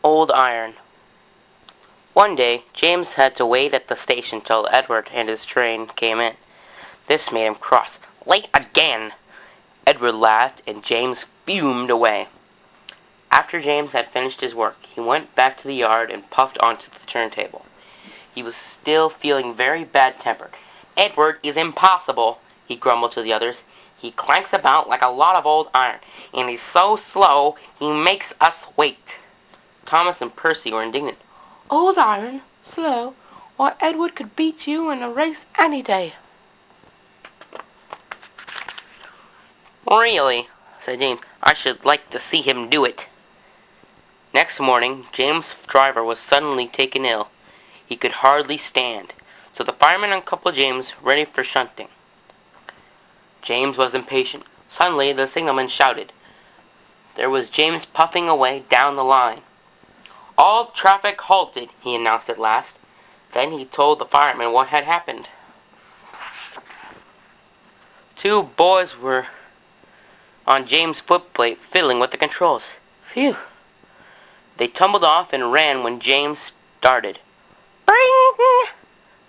Old iron. One day, James had to wait at the station till Edward and his train came in. This made him cross. Late again! Edward laughed, and James fumed away. After James had finished his work, he went back to the yard and puffed onto the turntable. He was still feeling very bad-tempered. Edward is impossible, he grumbled to the others. He clanks about like a lot of old iron, and he's so slow he makes us wait. Thomas and Percy were indignant. Old iron? Slow? Why, Edward could beat you in a race any day. Really, said James, I should like to see him do it. Next morning, James' driver was suddenly taken ill. He could hardly stand, so the fireman uncoupled James, ready for shunting. James was impatient. Suddenly, the signalman shouted. There was James puffing away down the line. All traffic halted, he announced at last. Then he told the fireman what had happened. Two boys were on James' footplate fiddling with the controls. Phew! They tumbled off and ran when James started. Bring!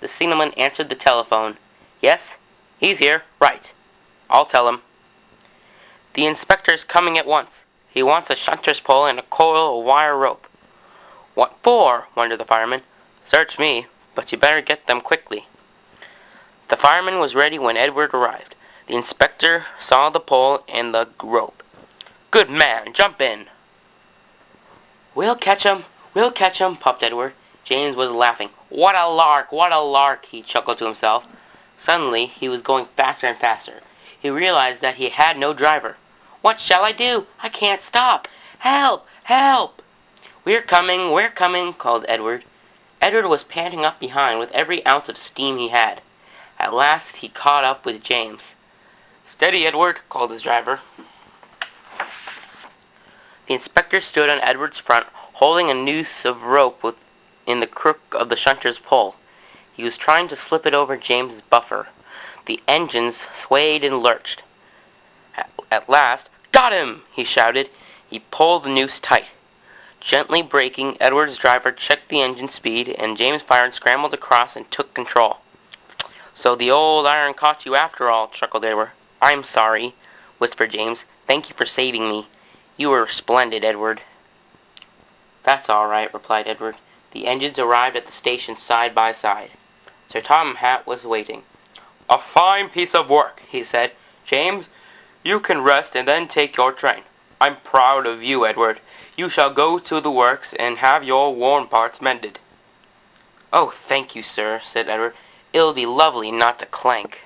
The signalman answered the telephone. Yes, he's here. Right. I'll tell him. The inspector's coming at once. He wants a shunter's pole and a coil of wire rope. What for? Wondered the fireman. Search me, but you better get them quickly. The fireman was ready when Edward arrived. The inspector saw the pole and the rope. Good man, jump in. We'll catch 'em, puffed Edward. James was laughing. What a lark, he chuckled to himself. Suddenly, he was going faster and faster. He realized that he had no driver. What shall I do? I can't stop. Help! Help! We're coming, called Edward. Edward was panting up behind with every ounce of steam he had. At last, he caught up with James. Steady, Edward, called his driver. The inspector stood on Edward's front, holding a noose of rope in the crook of the shunter's pole. He was trying to slip it over James's buffer. The engines swayed and lurched. At last, got him! He shouted. He pulled the noose tight. Gently braking, Edward's driver checked the engine speed, and James fired, scrambled across, and took control. So the old iron caught you after all, chuckled Edward. I'm sorry, whispered James. Thank you for saving me. You were splendid, Edward. That's all right, replied Edward. The engines arrived at the station side by side. Sir Tom Hatt was waiting. A fine piece of work, he said. James, you can rest and then take your train. I'm proud of you, Edward. You shall go to the works and have your worn parts mended. Oh, thank you, sir, said Edward. It'll be lovely not to clank.